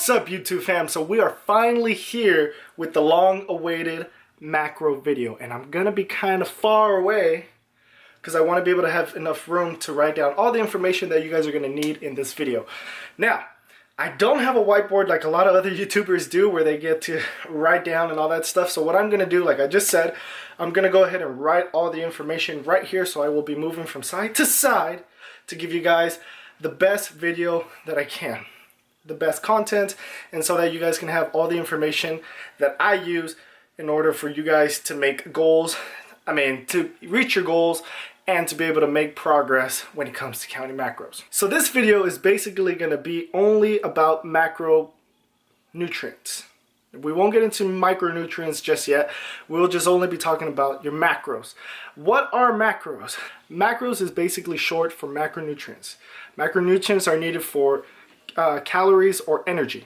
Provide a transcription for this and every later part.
What's up, YouTube fam? So we are finally here with the long-awaited macro video, and I'm gonna be kind of far away because I want to be able to have enough room to write down all the information that you guys are gonna need in this video. Now, I don't have a whiteboard like a lot of other YouTubers do where they get to write down and all that stuff. So what I'm gonna do, like I just said, I'm gonna go ahead and write all the information right here. So I will be moving from side to side to give you guys the best video that I can, the best content, and so that you guys can have all the information that I use in order for you guys to make goals, to reach your goals and to be able to make progress when it comes to counting macros. So this video is basically going to be only about macronutrients. We won't get into micronutrients just yet. We'll just only be talking about your macros. What are macros? Macros is basically short for macronutrients. Macronutrients are needed for calories or energy.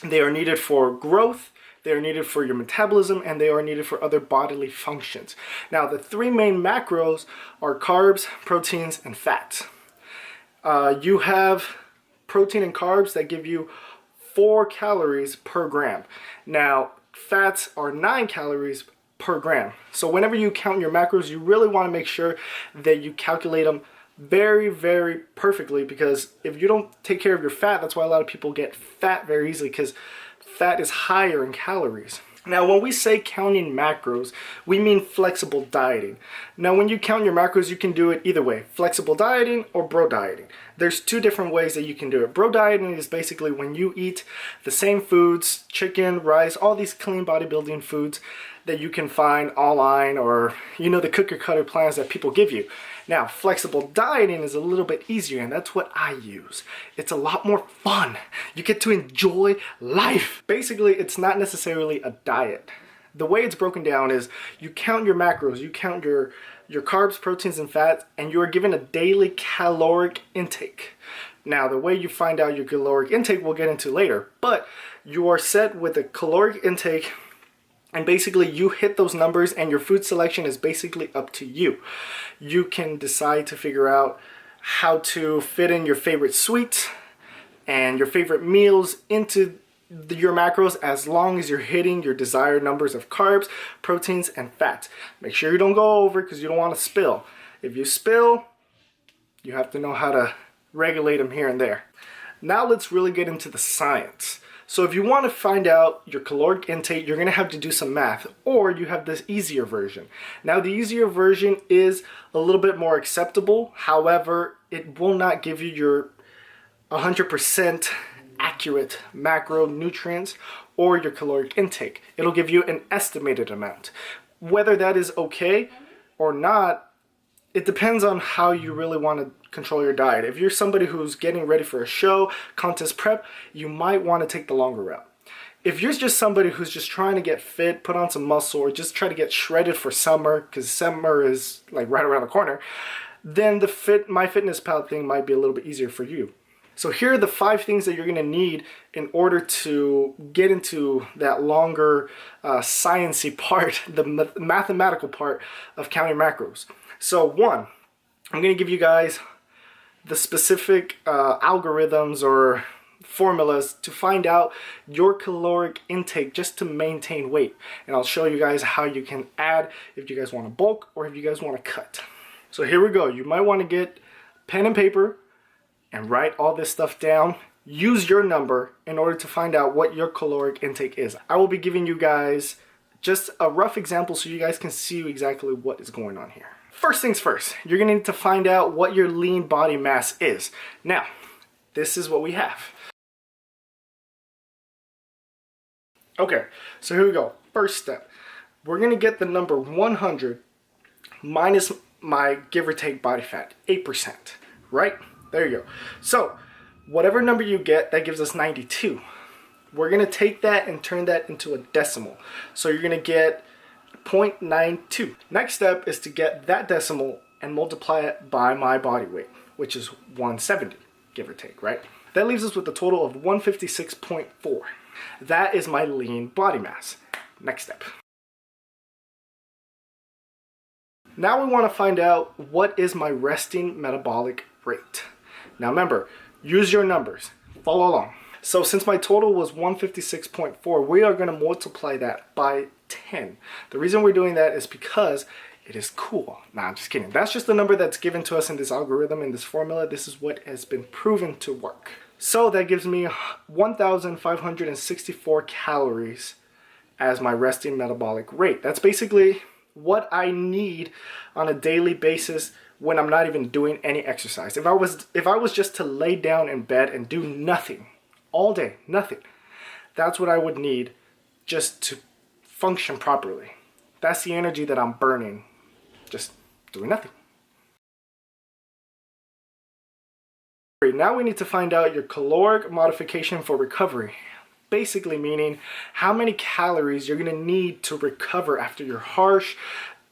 They are needed for growth, they are needed for your metabolism, and they are needed for other bodily functions. Now, the three main macros are carbs, proteins, and fats. You have protein and carbs that give you 4 calories per gram. Now, fats are 9 calories per gram. So whenever you count your macros, you really want to make sure that you calculate them very, very perfectly, because if you don't take care of your fat, that's why a lot of people get fat very easily, because fat is higher in calories. Now, when we say counting macros, we mean flexible dieting. Now, when you count your macros, you can do it either way, flexible dieting or bro dieting. There's 2 different ways that you can do it. Bro dieting is basically when you eat the same foods, chicken, rice, all these clean bodybuilding foods that you can find online, or the cookie cutter plans that people give you. Now, flexible dieting is a little bit easier, and that's what I use. It's a lot more fun. You get to enjoy life. Basically, it's not necessarily a diet. The way it's broken down is you count your macros, you count your carbs, proteins, and fats, and you are given a daily caloric intake. Now, the way you find out your caloric intake we'll get into later, but you are set with a caloric intake, and basically you hit those numbers, and your food selection is basically up to you. You can decide to figure out how to fit in your favorite sweets and your favorite meals into your macros, as long as you're hitting your desired numbers of carbs, proteins, and fats. Make sure you don't go over, because you don't want to spill. If you spill, you have to know how to regulate them here and there. Now let's really get into the science. So if you want to find out your caloric intake, you're going to have to do some math, or you have this easier version. Now, the easier version is a little bit more acceptable. However, it will not give you your 100% accurate macronutrients or your caloric intake. It'll give you an estimated amount. Whether that is okay or not, it depends on how you really want to control your diet. If you're somebody who's getting ready for a show, contest prep, you might want to take the longer route. If you're just somebody who's just trying to get fit, put on some muscle, or just try to get shredded for summer, because summer is like right around the corner, then the MyFitnessPal thing might be a little bit easier for you. So here are the 5 things that you're going to need in order to get into that longer sciencey part, the mathematical part of counting macros. So 1, I'm going to give you guys the specific algorithms or formulas to find out your caloric intake just to maintain weight. And I'll show you guys how you can add if you guys want to bulk or if you guys want to cut. So here we go. You might want to get pen and paper and write all this stuff down. Use your number in order to find out what your caloric intake is. I will be giving you guys just a rough example so you guys can see exactly what is going on here. First things first, you're going to need to find out what your lean body mass is. Now, this is what we have. Okay, so here we go. First step, we're going to get the number 100 minus my give or take body fat, 8%, right? There you go. So, whatever number you get, that gives us 92. We're going to take that and turn that into a decimal. So you're going to get 0.92. Next step is to get that decimal and multiply it by my body weight, which is 170, give or take, right? That leaves us with a total of 156.4. That is my lean body mass. Next step. Now we want to find out what is my resting metabolic rate. Now remember, use your numbers. Follow along. So since my total was 156.4, we are going to multiply that by 10. The reason we're doing that is because it is cool. Nah, I'm just kidding. That's just the number that's given to us in this algorithm, in this formula. This is what has been proven to work. So that gives me 1,564 calories as my resting metabolic rate. That's basically what I need on a daily basis when I'm not even doing any exercise. If I was just to lay down in bed and do nothing all day, nothing, that's what I would need just to function properly. That's the energy that I'm burning just doing nothing. Now we need to find out your caloric modification for recovery. Basically meaning how many calories you're going to need to recover after your harsh,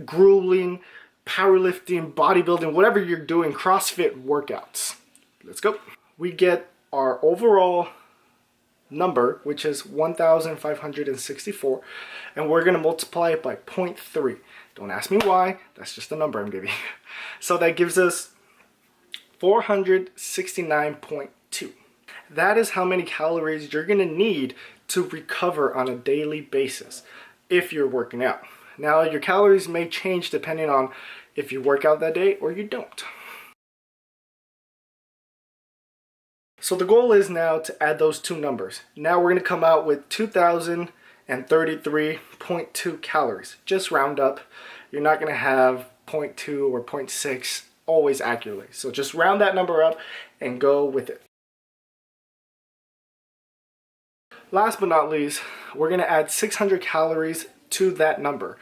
grueling, powerlifting, bodybuilding, whatever you're doing, CrossFit workouts. Let's go. We get our overall number, which is 1,564, and we're going to multiply it by 0.3. Don't ask me why, that's just the number I'm giving you. So that gives us 469.2. That is how many calories you're going to need to recover on a daily basis if you're working out. Now, your calories may change depending on if you work out that day or you don't. So the goal is now to add those two numbers. Now we're going to come out with 2,033.2 calories. Just round up. You're not going to have 0.2 or 0.6 always accurately. So just round that number up and go with it. Last but not least, we're going to add 600 calories to that number,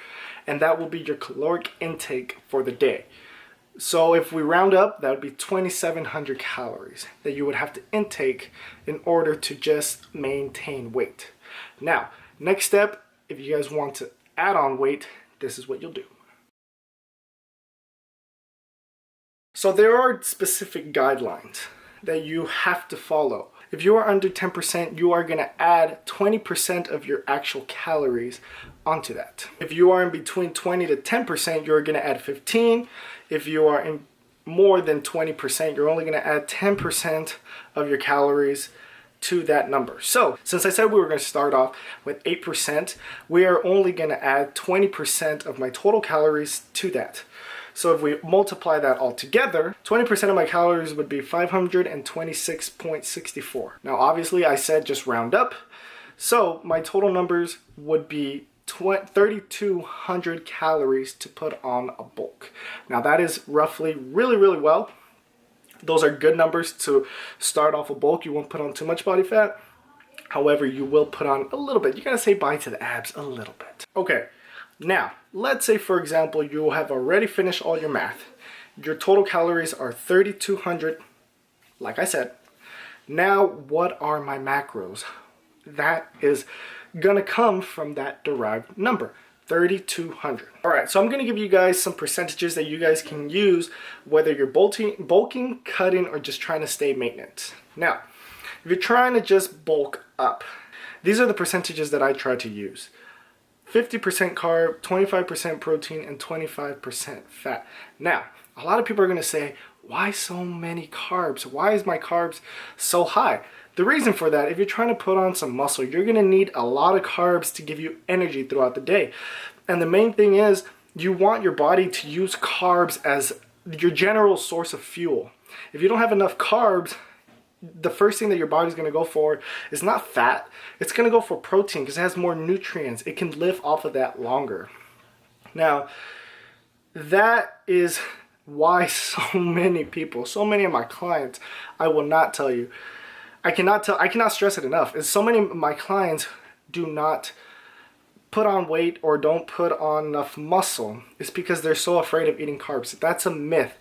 and that will be your caloric intake for the day. So if we round up, that would be 2,700 calories that you would have to intake in order to just maintain weight. Now, next step, if you guys want to add on weight, this is what you'll do. So there are specific guidelines that you have to follow. If you are under 10%, you are going to add 20% of your actual calories onto that. If you are in between 20 to 10%, you're going to add 15. If you are in more than 20%, you're only going to add 10% of your calories to that number. So since I said we were going to start off with 8%, we are only going to add 20% of my total calories to that. So if we multiply that all together, 20% of my calories would be 526.64. Now obviously I said just round up, so my total numbers would be 3,200 calories to put on a bulk. Now that is roughly really well. Those are good numbers to start off a bulk. You won't put on too much body fat. However, you will put on a little bit. You gotta say bye to the abs a little bit. Okay. Now, let's say for example, you have already finished all your math. Your total calories are 3,200, like I said. Now, what are my macros? That is gonna come from that derived number, 3,200. All right, so I'm gonna give you guys some percentages that you guys can use, whether you're bulking, cutting, or just trying to stay maintenance. Now, if you're trying to just bulk up, these are the percentages that I try to use. 50% carb, 25% protein, and 25% fat. Now, a lot of people are going to say, why so many carbs? Why is my carbs so high? The reason for that, if you're trying to put on some muscle, you're going to need a lot of carbs to give you energy throughout the day. And the main thing is, you want your body to use carbs as your general source of fuel. If you don't have enough carbs, the first thing that your body's going to go for is not fat. It's going to go for protein because it has more nutrients. It can live off of that longer. Now, that is why so many people, so many of my clients, I will not tell you, I cannot stress it enough, is so many of my clients do not put on weight or don't put on enough muscle. It's because they're so afraid of eating carbs. That's a myth.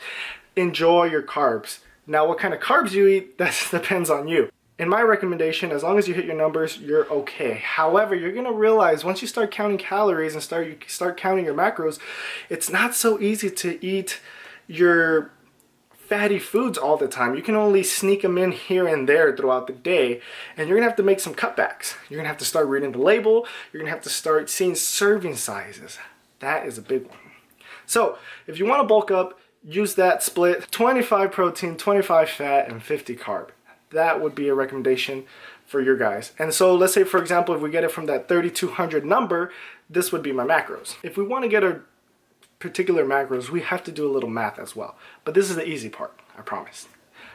Enjoy your carbs. Now, what kind of carbs you eat, that depends on you. In my recommendation, as long as you hit your numbers, you're okay. However, you're going to realize once you start counting calories and start counting your macros, it's not so easy to eat your fatty foods all the time. You can only sneak them in here and there throughout the day, and you're going to have to make some cutbacks. You're going to have to start reading the label. You're going to have to start seeing serving sizes. That is a big one. So, if you want to bulk up, use that split, 25 protein, 25 fat, and 50 carb. that would be a recommendation for your guys. And so let's say, for example, if we get it from that 3200 number, this would be my macros. If we want to get a particular macros, we have to do a little math as well. But this is the easy part, I promise.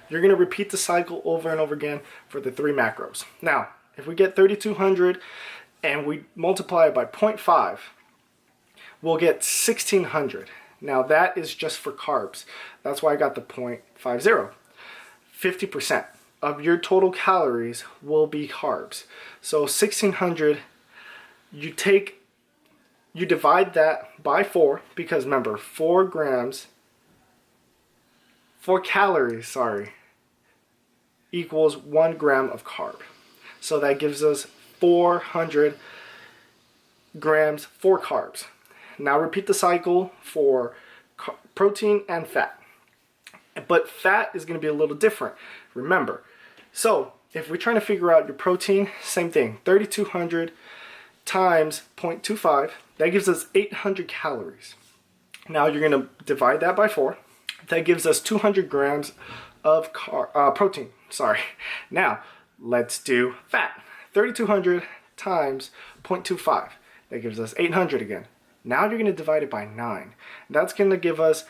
You're going to repeat the cycle over and over again for the 3 macros. Now, if we get 3200 and we multiply it by 0.5, we'll get 1600. Now that is just for carbs. That's why I got the 0.50. 50% of your total calories will be carbs. So 1600, you divide that by 4, because remember, 4 calories, equals 1 gram of carb. So that gives us 400 grams for carbs. Now repeat the cycle for protein and fat. But fat is going to be a little different, remember. So if we're trying to figure out your protein, same thing, 3200 times 0.25, that gives us 800 calories. Now you're going to divide that by 4. That gives us 200 grams of protein. Now let's do fat. 3200 times 0.25. That gives us 800 again. Now you're going to divide it by 9. That's going to give us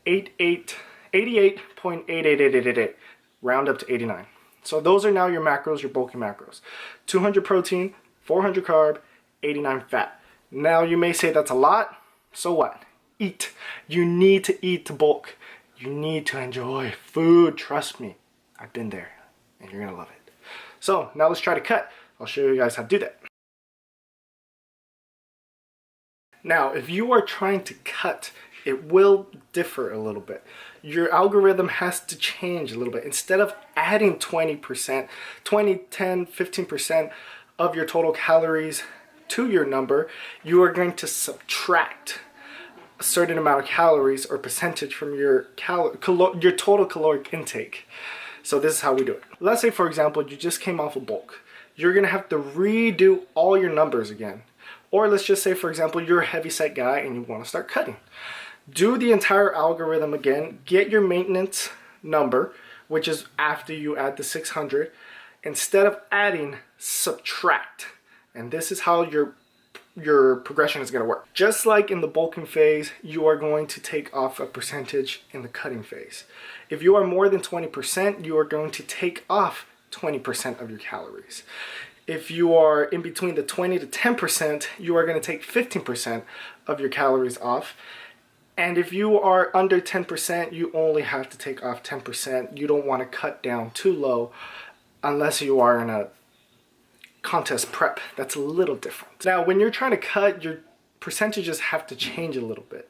88.88888. Round up to 89. So those are now your macros, your bulky macros. 200 protein, 400 carb, 89 fat. Now you may say that's a lot. So what? Eat. You need to eat to bulk. You need to enjoy food. Trust me. I've been there and you're going to love it. So now let's try to cut. I'll show you guys how to do that. Now, if you are trying to cut, it will differ a little bit. Your algorithm has to change a little bit. Instead of adding 20%, 20, 10, 15% of your total calories to your number, you are going to subtract a certain amount of calories or percentage from your total caloric intake. So this is how we do it. Let's say, for example, you just came off a bulk. You're going to have to redo all your numbers again. Or let's just say, for example, you're a heavyset guy and you want to start cutting. Do the entire algorithm again. Get your maintenance number, which is after you add the 600. Instead of adding, subtract. And this is how your progression is going to work. Just like in the bulking phase, you are going to take off a percentage in the cutting phase. If you are more than 20%, you are going to take off 20% of your calories. If you are in between the 20 to 10%, you are going to take 15% of your calories off. And if you are under 10%, you only have to take off 10%. You don't want to cut down too low unless you are in a contest prep. That's a little different. Now, when you're trying to cut, your percentages have to change a little bit.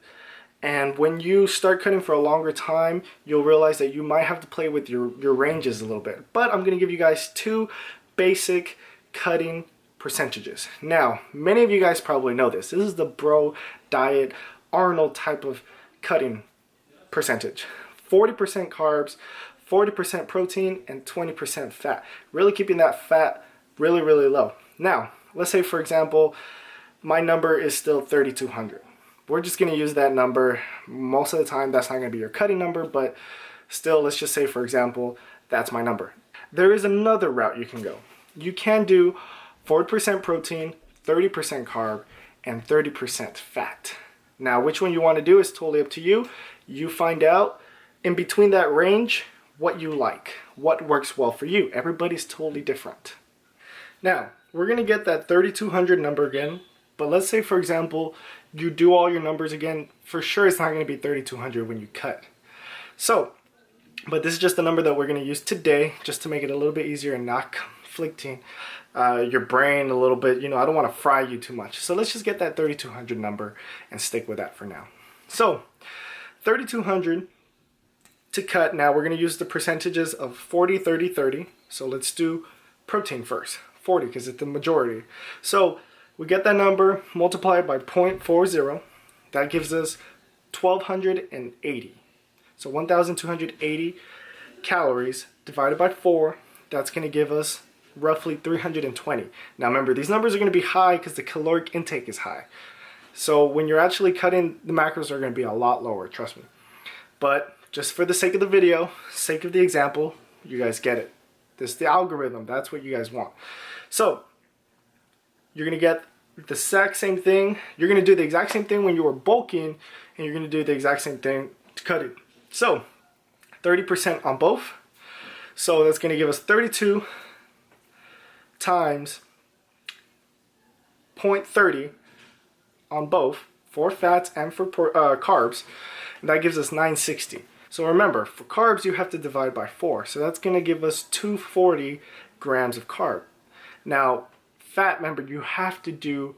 And when you start cutting for a longer time, you'll realize that you might have to play with your ranges a little bit. But I'm going to give you guys 2 basic cutting percentages. Now, many of you guys probably know this. This is the bro diet Arnold type of cutting percentage. 40% carbs, 40% protein, and 20% fat. Really keeping that fat really, really low. Now, let's say, for example, my number is still 3200. We're just going to use that number. Most of the time, that's not going to be your cutting number, but still, let's just say, for example, that's my number. There is another route you can go. You can do 40% protein, 30% carb, and 30% fat. Now, which one you want to do is totally up to you. You find out in between that range what you like, what works well for you. Everybody's totally different. Now, we're going to get that 3200 number again, but let's say, for example, you do all your numbers again. For sure, it's not going to be 3200 when you cut. So, but this is just the number that we're going to use today, just to make it a little bit easier and not conflicting your brain a little bit. You know, I don't want to fry you too much. So let's just get that 3200 number and stick with that for now. So 3200 to cut. Now we're going to use the percentages of 40, 30, 30. So let's do protein first. 40 because it's the majority. So we get that number multiplied by 0.40. That gives us 1280. So 1280 calories divided by 4. That's going to give us roughly 320. Now remember, these numbers are going to be high because the caloric intake is high. So when you're actually cutting, the macros are going to be a lot lower, trust me. But just for the sake of the video, sake of the example, you guys get it. This is the algorithm. That's what you guys want. So you're going to get the exact same thing. You're going to do the exact same thing when you were bulking, and you're going to do the exact same thing to cutting. So 30% on both. So that's going to give us 32 times 0.30 on both, for fats and for carbs, and that gives us 960. So remember, for carbs you have to divide by 4, so that's going to give us 240 grams of carb. Now fat, remember, you have to do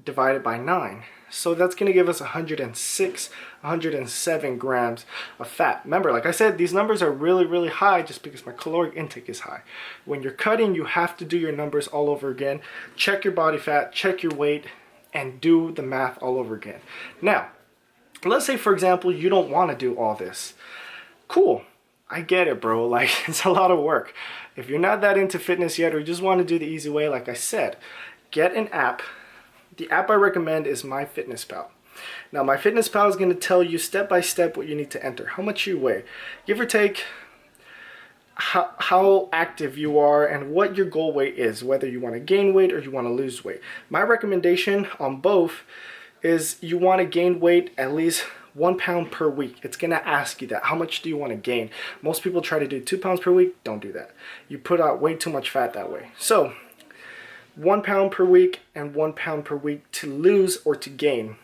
divided by 9, so that's going to give us 107 grams of fat. Remember, like I said, these numbers are really high just because my caloric intake is high. When you're cutting, you have to do your numbers all over again. Check your body fat, check your weight, and do the math all over again. Now, let's say, for example, you don't want to do all this. Cool. I get it, bro. Like, it's a lot of work. If you're not that into fitness yet, or you just want to do the easy way, like I said, get an app. The app I recommend is MyFitnessPal. Now, MyFitnessPal is going to tell you step by step what you need to enter, how much you weigh, give or take, how active you are, and what your goal weight is, whether you want to gain weight or you want to lose weight. My recommendation on both is you want to gain weight at least 1 pound per week. It's going to ask you that. How much do you want to gain? Most people try to do 2 pounds per week. Don't do that. You put out way too much fat that way. So 1 pound per week and 1 pound per week to lose or to gain.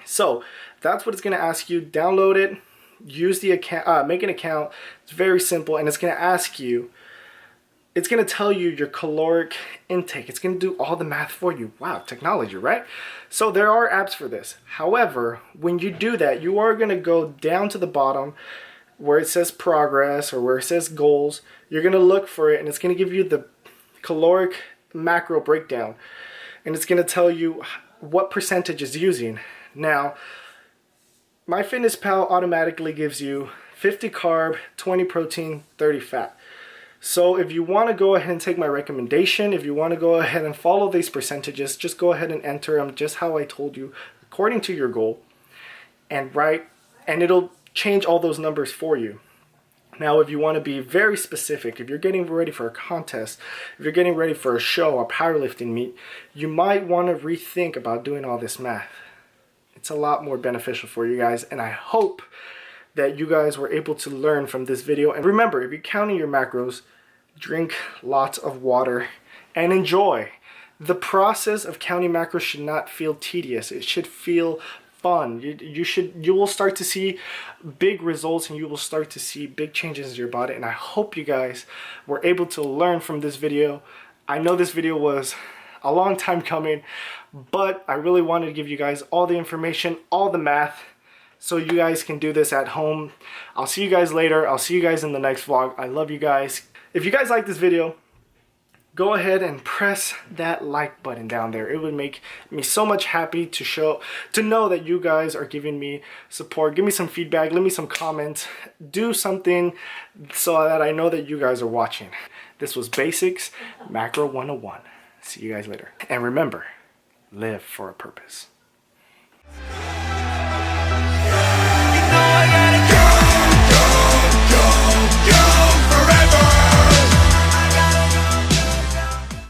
So that's what it's going to ask you. Download it. Use the account, make an account. It's very simple, and it's going to ask you, it's going to tell you your caloric intake. It's going to do all the math for you. Wow, technology, right? So there are apps for this. However, when you do that, you are going to go down to the bottom where it says progress or where it says goals. You're going to look for it, and it's going to give you the caloric macro breakdown, and it's going to tell you what percentage is using. Now, MyFitnessPal automatically gives you 50 carb, 20 protein, 30 fat. So if you want to go ahead and take my recommendation, if you want to go ahead and follow these percentages, just go ahead and enter them just how I told you, according to your goal, and it'll change all those numbers for you. Now, if you want to be very specific, if you're getting ready for a contest, if you're getting ready for a show, a powerlifting meet, you might want to rethink about doing all this math. It's a lot more beneficial for you guys, and I hope that you guys were able to learn from this video. And remember, if you're counting your macros, drink lots of water and enjoy. The process of counting macros should not feel tedious. It should feel fun. You will start to see big results, and you will start to see big changes in your body. And I hope you guys were able to learn from this video. I know this video was a long time coming, but I really wanted to give you guys all the information, all the math, so you guys can do this at home. I'll see you guys later. I'll see you guys in the next vlog. I love you guys. If you guys like this video, go ahead and press that like button down there. It would make me so much happy to know that you guys are giving me support. Give me some feedback, leave me some comments, do something so that I know that you guys are watching. This was Basics Macro 101. See you guys later. And remember, live for a purpose.